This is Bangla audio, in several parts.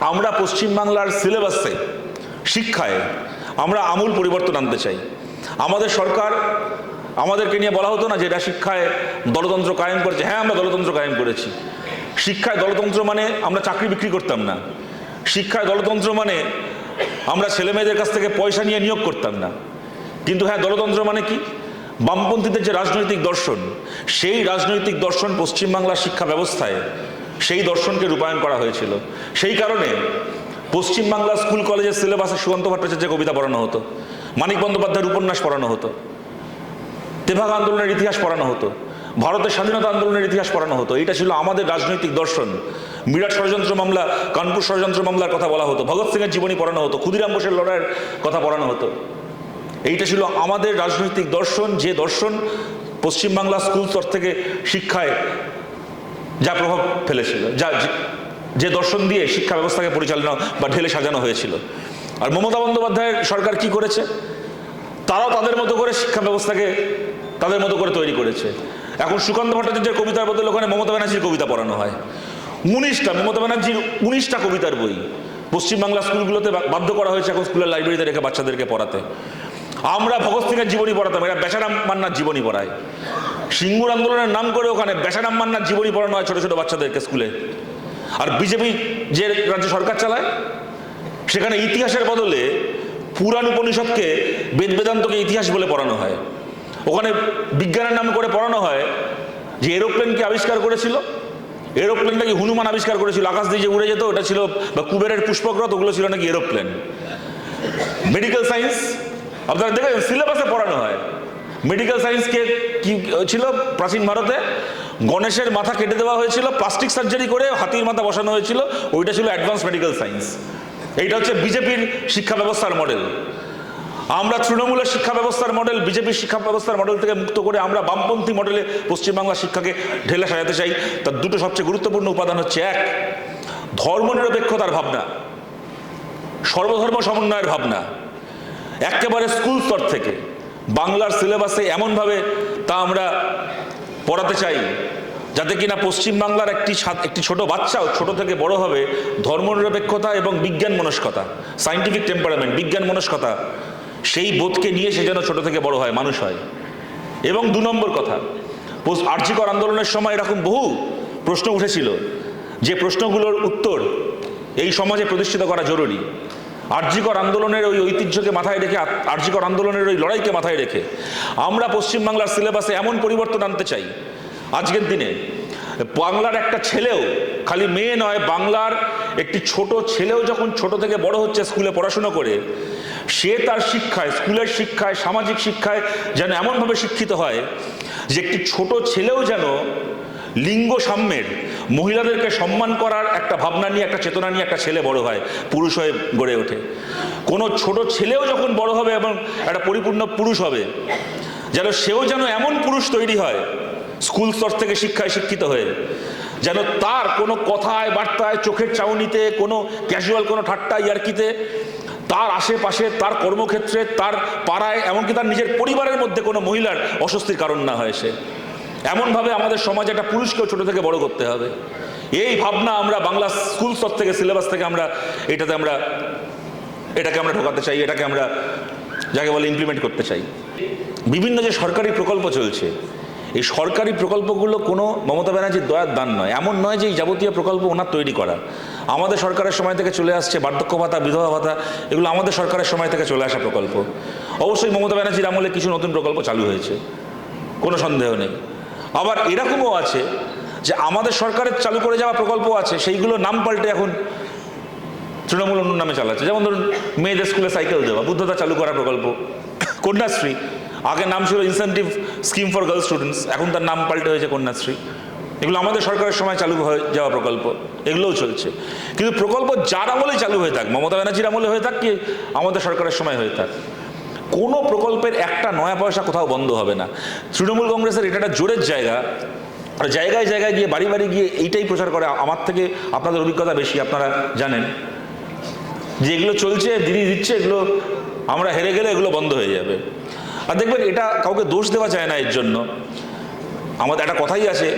আমরা পশ্চিমবাংলার সিলেবাসে শিক্ষায় আমরা আমূল পরিবর্তন আনতে চাই। আমাদের সরকার আমাদেরকে নিয়ে বলা হতো না যে এটা শিক্ষায় দলতন্ত্র কায়েম করেছে। হ্যাঁ, আমরা দলতন্ত্র কায়েম করেছি। শিক্ষায় দলতন্ত্র মানে আমরা চাকরি বিক্রি করতাম না। শিক্ষায় দলতন্ত্র মানে আমরা ছেলে মেয়েদের কাছ থেকে পয়সা নিয়ে নিয়োগ করতাম না। কিন্তু হ্যাঁ, দলতন্ত্র মানে কি? বামপন্থীদের যে রাজনৈতিক দর্শন, সেই রাজনৈতিক দর্শন পশ্চিমবাংলার শিক্ষা ব্যবস্থায় সেই দর্শনকে রূপায়ণ করা হয়েছিল। সেই কারণে পশ্চিমবাংলা স্কুল কলেজের সিলেবাসে সুকান্ত ভট্টাচার্যের কবিতা পড়ানো হতো, মানিক বন্দ্যোপাধ্যায়ের উপন্যাস পড়ানো হতো, তেভাগা আন্দোলনের ইতিহাস পড়ানো হতো, ভারতের স্বাধীনতা আন্দোলনের ইতিহাস পড়ানো হতো। এইটা ছিল আমাদের রাজনৈতিক দর্শন। মিরাট ষড়যন্ত্র মামলা, কানপুর ষড়যন্ত্র মামলার কথা বলা হতো, ভগৎ সিংয়ের জীবনী পড়ানো হতো, ক্ষুদিরাম বোসের লড়াইয়ের কথা পড়ানো হতো। এইটা ছিল আমাদের রাজনৈতিক দর্শন, যে দর্শন পশ্চিমবাংলা স্কুল স্তর থেকে শিক্ষায় যা প্রভাব ফেলেছিল, যে দর্শন দিয়ে শিক্ষা ব্যবস্থাকে পরিচালনা বা ঢেলে সাজানো হয়েছিল। আর মমতা বন্দ্যোপাধ্যায়ের সরকার কি করেছে? তারাও তাদের মতো করে শিক্ষা ব্যবস্থাকে তাদের মতো করে তৈরি করেছে। এখন সুকান্ত ভট্টাচার্যের কবিতার বদলে ওখানে মমতা ব্যানার্জির কবিতা পড়ানো হয়। 19টা মমতা ব্যানার্জির 19টা কবিতার বই পশ্চিমবাংলা স্কুলগুলোতে বাধ্য করা হয়েছে এখন স্কুলের লাইব্রেরিতে রেখে বাচ্চাদেরকে পড়াতে। আমরা ভগৎ সিংয়ের জীবনী পড়াতাম, এরা বেচারাম মান্নার জীবনী পড়ায়। সিঙ্গুর আন্দোলনের নাম করে ওখানে বেচারাম মান্নার জীবনী পড়ানো হয় ছোট ছোট বাচ্চাদেরকে স্কুলে। আর বিজেপি যে রাজ্যে সরকার চালায় সেখানে ইতিহাসের বদলে পুরাণ উপনিষদকে বেদ বেদান্তকে ইতিহাস বলে পড়ানো হয়। ওখানে বিজ্ঞানের নাম করে পড়ানো হয় যে এরোপ্লেনকে আবিষ্কার করেছিল, এরোপ্লেনটা কি হনুমান আবিষ্কার করেছিল, আকাশ দিয়ে যে উড়ে যেত ওটা ছিল, বা কুবেরের পুষ্পগ্রত, ওগুলো ছিল নাকি এরোপ্লেন। মেডিকেল সায়েন্স আপনারা দেখেন সিলেবাসে পড়ানো হয়। মেডিকেল সায়েন্সকে কি ছিল? প্রাচীন ভারতে গণেশের মাথা কেটে দেওয়া হয়েছিল, প্লাস্টিক সার্জারি করে হাতির মাথা বসানো হয়েছিল, ওইটা ছিল অ্যাডভান্স মেডিকেল সায়েন্স। এইটা হচ্ছে বিজেপির শিক্ষা ব্যবস্থার মডেল। আমরা তৃণমূলের শিক্ষা ব্যবস্থার মডেল বিজেপির শিক্ষা ব্যবস্থার মডেল থেকে মুক্ত করে আমরা বামপন্থী মডেলে পশ্চিমবাংলা শিক্ষাকে ঢেলে সাজাতে চাই। তার দুটো সবচেয়ে গুরুত্বপূর্ণ উপাদান হচ্ছে, এক, ধর্মনিরপেক্ষতার ভাবনা, সর্বধর্ম সমন্বয়ের ভাবনা। একেবারে স্কুল স্তর থেকে বাংলার সিলেবাসে এমনভাবে তা আমরা পড়াতে চাই যাতে কিনা পশ্চিমবাংলার একটি ছোট বাচ্চাও ছোট থেকে বড় হবে ধর্মনিরপেক্ষতা এবং বিজ্ঞান মনস্কতা, সায়েন্টিফিক টেম্পারামেন্ট, বিজ্ঞান মনস্কতা, সেই বোধকে নিয়ে সে যেন ছোট থেকে বড় হয়, মানুষ হয়। এবং 2 নম্বর কথা, আর্যিকর আন্দোলনের সময় এরকম বহু প্রশ্ন উঠেছিল, যে প্রশ্নগুলোর উত্তর এই সমাজে প্রতিষ্ঠিত করা জরুরি। আর্যিকর আন্দোলনের ওই ঐতিহ্যকে মাথায় রেখে, আর্যিকর আন্দোলনের ওই লড়াইকে মাথায় রেখে আমরা পশ্চিমবাংলার সিলেবাসে এমন পরিবর্তন আনতে চাই আজকের দিনে বাংলার একটা ছেলেও, খালি মেয়ে নয়, বাংলার একটি ছোট ছেলেও যখন ছোট থেকে বড় হচ্ছে স্কুলে পড়াশুনো করে, সে তার শিক্ষায়, স্কুলের শিক্ষায়, সামাজিক শিক্ষায় যেন এমনভাবে শিক্ষিত হয় যে একটি ছোট ছেলেও যেন লিঙ্গ সাম্যের, মহিলাদেরকে সম্মান করার একটা ভাবনা নিয়ে, একটা চেতনা নিয়ে একটা ছেলে বড় হয়, পুরুষ হয়ে গড়ে ওঠে। কোনো ছোট ছেলেও যখন বড় হবে এবং একটা পরিপূর্ণ পুরুষ হবে, যেন সেও যেন এমন পুরুষ তৈরি হয় স্কুল স্তর থেকে শিক্ষায় শিক্ষিত হয়ে, যেন তার কোনো কথায় বার্তায়, চোখের চাউনিতে, কোনো ক্যাজুয়াল কোনো ঠাট্টা ইয়ার্কিতে, তার আশেপাশে, তার কর্মক্ষেত্রে, তার পাড়ায়, এমনকি তার নিজের পরিবারের মধ্যে কোনো মহিলার অস্বস্তির কারণ না হয় সে। এমনভাবে আমাদের সমাজে একটা পুরুষকেও ছোট থেকে বড় করতে হবে। এই ভাবনা আমরা বাংলা স্কুল স্তর থেকে, সিলেবাস থেকে আমরা এটাকে আমরা ঢোকাতে চাই, এটাকে আমরা যাকে বলে ইমপ্লিমেন্ট করতে চাই। বিভিন্ন যে সরকারি প্রকল্প চলছে, এই সরকারি প্রকল্পগুলো কোনো মমতা ব্যানার্জির দয়ার দান নয়। এমন নয় যে এই যাবতীয় প্রকল্প ওনার তৈরি করা। আমাদের সরকারের সময় থেকে চলে আসছে বার্ধক্য ভাতা, বিধবা ভাতা, এগুলো আমাদের সরকারের সময় থেকে চলে আসা প্রকল্প। অবশ্যই মমতা ব্যানার্জির আমলে কিছু নতুন প্রকল্প চালু হয়েছে, কোনো সন্দেহ নেই। আবার এরকমও আছে যে আমাদের সরকারের চালু করে যাওয়া প্রকল্প আছে, সেইগুলো নাম পাল্টে এখন তৃণমূল অন্য নামে চালাচ্ছে। যেমন ধরুন মেয়েদের স্কুলে সাইকেল দেওয়া, বুদ্ধতা চালু করা প্রকল্প, কন্যাশ্রী, আগে নাম ছিল incentive scheme for girls students, এখন তার নাম পাল্টে হয়েছে কন্যাশ্রী। এগুলো আমাদের সরকারের সময় চালু হয়ে যাওয়া প্রকল্প, এগুলোও চলছে। কিন্তু প্রকল্প যার আমলেই চালু হয়ে থাক, মমতা ব্যানার্জির আমলে হয়ে থাক কি আমাদের সরকারের সময় হয়ে থাক, কোনো প্রকল্পের একটা নয়া পয়সা কোথাও বন্ধ হবে না। তৃণমূল কংগ্রেসের এটা একটা জোরের জায়গা, আর জায়গায় জায়গায় গিয়ে, বাড়ি বাড়ি গিয়ে এইটাই প্রচার করে। আমার থেকে আপনাদের অভিজ্ঞতা বেশি, আপনারা জানেন যে এগুলো চলছে, দিদি দিচ্ছে, এগুলো আমরা হেরে গেলে এগুলো বন্ধ হয়ে যাবে। আর দেখবেন, এটা কাউকে দোষ দেওয়া যায় না এর জন্য। আমাদের একটা কথাই আছে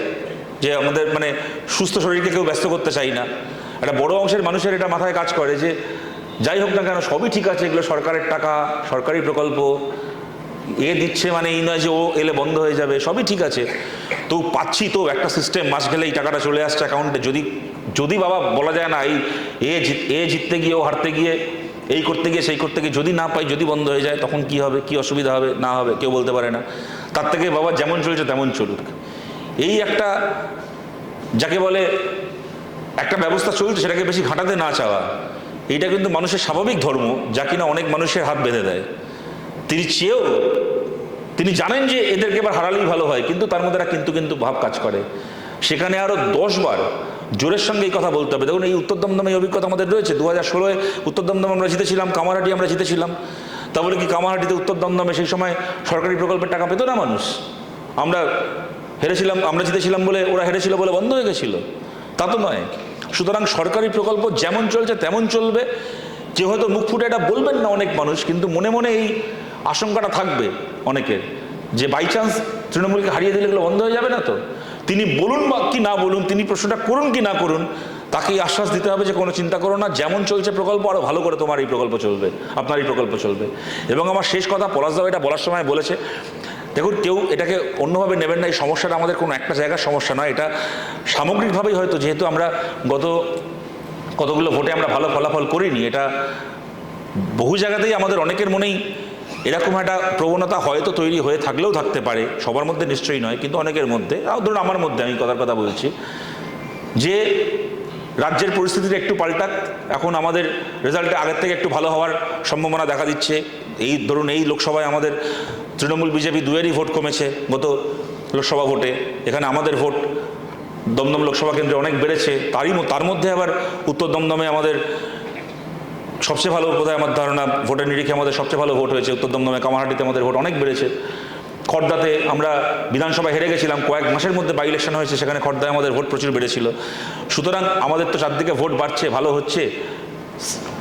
যে আমাদের সুস্থ শরীরকে কেউ ব্যস্ত করতে চাই না, একটা বড় অংশের মানুষের এটা মাথায় কাজ করে যে যাই হোক না কেন সবই ঠিক আছে, এগুলো সরকারের টাকা, সরকারি প্রকল্প, দিচ্ছে মানে এই নয় যে ও এলে বন্ধ হয়ে যাবে, সবই ঠিক আছে, তো পাচ্ছি তো একটা সিস্টেম, মাস গেলে এই টাকাটা চলে আসছে অ্যাকাউন্টে। যদি বাবা বলা যায় না এ জিততে গিয়ে ও হারতে গিয়ে এই করতে গিয়ে সেই করতে গিয়ে যদি না পাই, যদি বন্ধ হয়ে যায় তখন কি হবে, কি অসুবিধা হবে না হবে কেউ বলতে পারে না। তার থেকে বাবা যেমন চলছে তেমন চলুক, এই একটা যাকে বলে একটা ব্যবস্থা চলছে সেটাকে বেশি ঘাঁটাতে না চাওয়া, এইটা কিন্তু মানুষের স্বাভাবিক ধর্ম, যা কিনা অনেক মানুষের হাত বেঁধে দেয়। তিনি জানেন যে এদেরকে এবার হারালেই ভালো হয়, কিন্তু তার মধ্যে একটা কিন্তু ভাব কাজ করে। সেখানে আরও 10 বার জোরের সঙ্গে এই কথা বলতে হবে। দেখুন, এই উত্তর দমদমে অভিজ্ঞতা আমাদের রয়েছে। 2016-এ উত্তর দমদম আমরা জিতেছিলাম, কামারহাটি আমরা জিতেছিলাম। তা বলে কি কামারহাটিতে উত্তর দমদমে সেই সময় সরকারি প্রকল্পের টাকা পেত না মানুষ? আমরা হেরেছিলাম, আমরা জিতেছিলাম বলে ওরা হেরেছিল বলে বন্ধ হয়ে গেছিল? তা তো নয়। সুতরাং সরকারি প্রকল্প যেমন চলছে তেমন চলবে। যে হয়তো মুখ ফুটে এটা বলবেন না অনেক মানুষ, কিন্তু মনে মনে এই আশঙ্কাটা থাকবে অনেকের যে বাই চান্স তৃণমূলকে হারিয়ে দিলে এগুলো বন্ধ হয়ে যাবে না তো। তিনি বলুন বা কি না বলুন, তিনি প্রশ্নটা করুন কি না করুন, তাকেই আশ্বাস দিতে হবে যে কোনো চিন্তা করো না, যেমন চলছে প্রকল্প আরও ভালো করে তোমার এই প্রকল্প চলবে, আপনার এই প্রকল্প চলবে। এবং আমার শেষ কথা, পলাশদাও এটা বলার সময় বলেছে, দেখুন কেউ এটাকে অন্যভাবে নেবেন না, এই সমস্যাটা আমাদের কোনো একটা জায়গার সমস্যা নয়, এটা সামগ্রিকভাবেই হয়তো যেহেতু আমরা গত কতগুলো ভোটে আমরা ভালো ফলাফল করিনি, এটা বহু জায়গাতেই আমাদের অনেকের মনেই এরকম একটা প্রবণতা হয়তো তৈরি হয়ে থাকলেও থাকতে পারে, সবার মধ্যে নিশ্চয়ই নয়, কিন্তু অনেকের মধ্যে, ধরুন আমার মধ্যে, আমি কথা বলছি যে রাজ্যের পরিস্থিতিটা একটু পাল্টাক, এখন আমাদের রেজাল্টে আগের থেকে একটু ভালো হওয়ার সম্ভাবনা দেখা দিচ্ছে। এই ধরুন এই লোকসভায় আমাদের তৃণমূল বিজেপি দুয়েরই ভোট কমেছে গত লোকসভা ভোটে, এখানে আমাদের ভোট দমদম লোকসভা কেন্দ্রে অনেক বেড়েছে। তার মধ্যে আবার উত্তর দমদমে আমাদের সবচেয়ে ভালো, বোধহয় আমার ধারণা ভোটের নিরিখে আমাদের সবচেয়ে ভালো ভোট হয়েছে উত্তর দমদমে। কামারহাটিতে আমাদের ভোট অনেক বেড়েছে। খড়দাতে আমরা বিধানসভা হেরে গেছিলাম, কয়েক মাসের মধ্যে বাই ইলেকশন হয়েছে, সেখানে খড়দায় আমাদের ভোট প্রচুর বেড়েছিল। সুতরাং আমাদের তো চারদিকে ভোট বাড়ছে, ভালো হচ্ছে।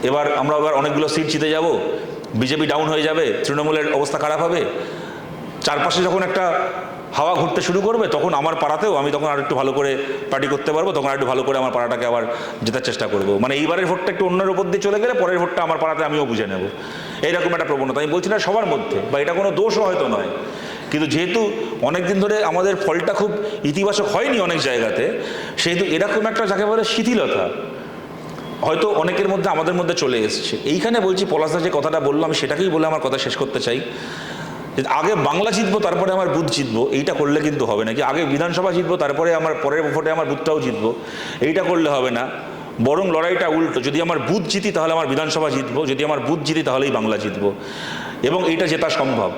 এবার আমরা অনেকগুলো সিট জিতে যাব, বিজেপি ডাউন হয়ে যাবে, তৃণমূলের অবস্থা খারাপ হবে। চারপাশে যখন একটা হাওয়া ঘুরতে শুরু করবে, তখন আমার পাড়াতেও আমি তখন আর একটু ভালো করে পার্টি করতে পারবো, তখন আর একটু ভালো করে আমার পাড়াটাকে আবার জেতার চেষ্টা করবো। মানে এইবারের ভোটটা একটু অন্যের উপর দিয়ে চলে গেলে পরের ভোটটা আমার পাড়াতে আমিও বুঝে নেব, এইরকম একটা প্রবণতা। আমি বলছি না সবার মধ্যে, বা এটা কোনো দোষও হয়তো নয়, কিন্তু যেহেতু অনেকদিন ধরে আমাদের ফলটা খুব ইতিবাচক হয়নি অনেক জায়গাতে, সেহেতু এরকম একটা যাকে বলে শিথিলতা হয়তো অনেকের মধ্যে, আমাদের মধ্যে চলে এসছে। এইখানে বলছি, পলাশদা যে কথাটা বললো আমি সেটাকেই বলে আমার কথা শেষ করতে চাই। আগে বাংলা জিতবো তারপরে আমার বুথ জিতবো, এইটা করলে কিন্তু হবে না। কি আগে বিধানসভা জিতবো তারপরে আমার পরের ভোটে আমার বুথটাও জিতবো, এইটা করলে হবে না। বরং লড়াইটা উল্টো, যদি আমার বুথ জিতি তাহলে আমার বিধানসভা জিতবো, যদি আমার বুথ জিতি তাহলেই বাংলা জিতবো, এবং এইটা জেতা সম্ভব।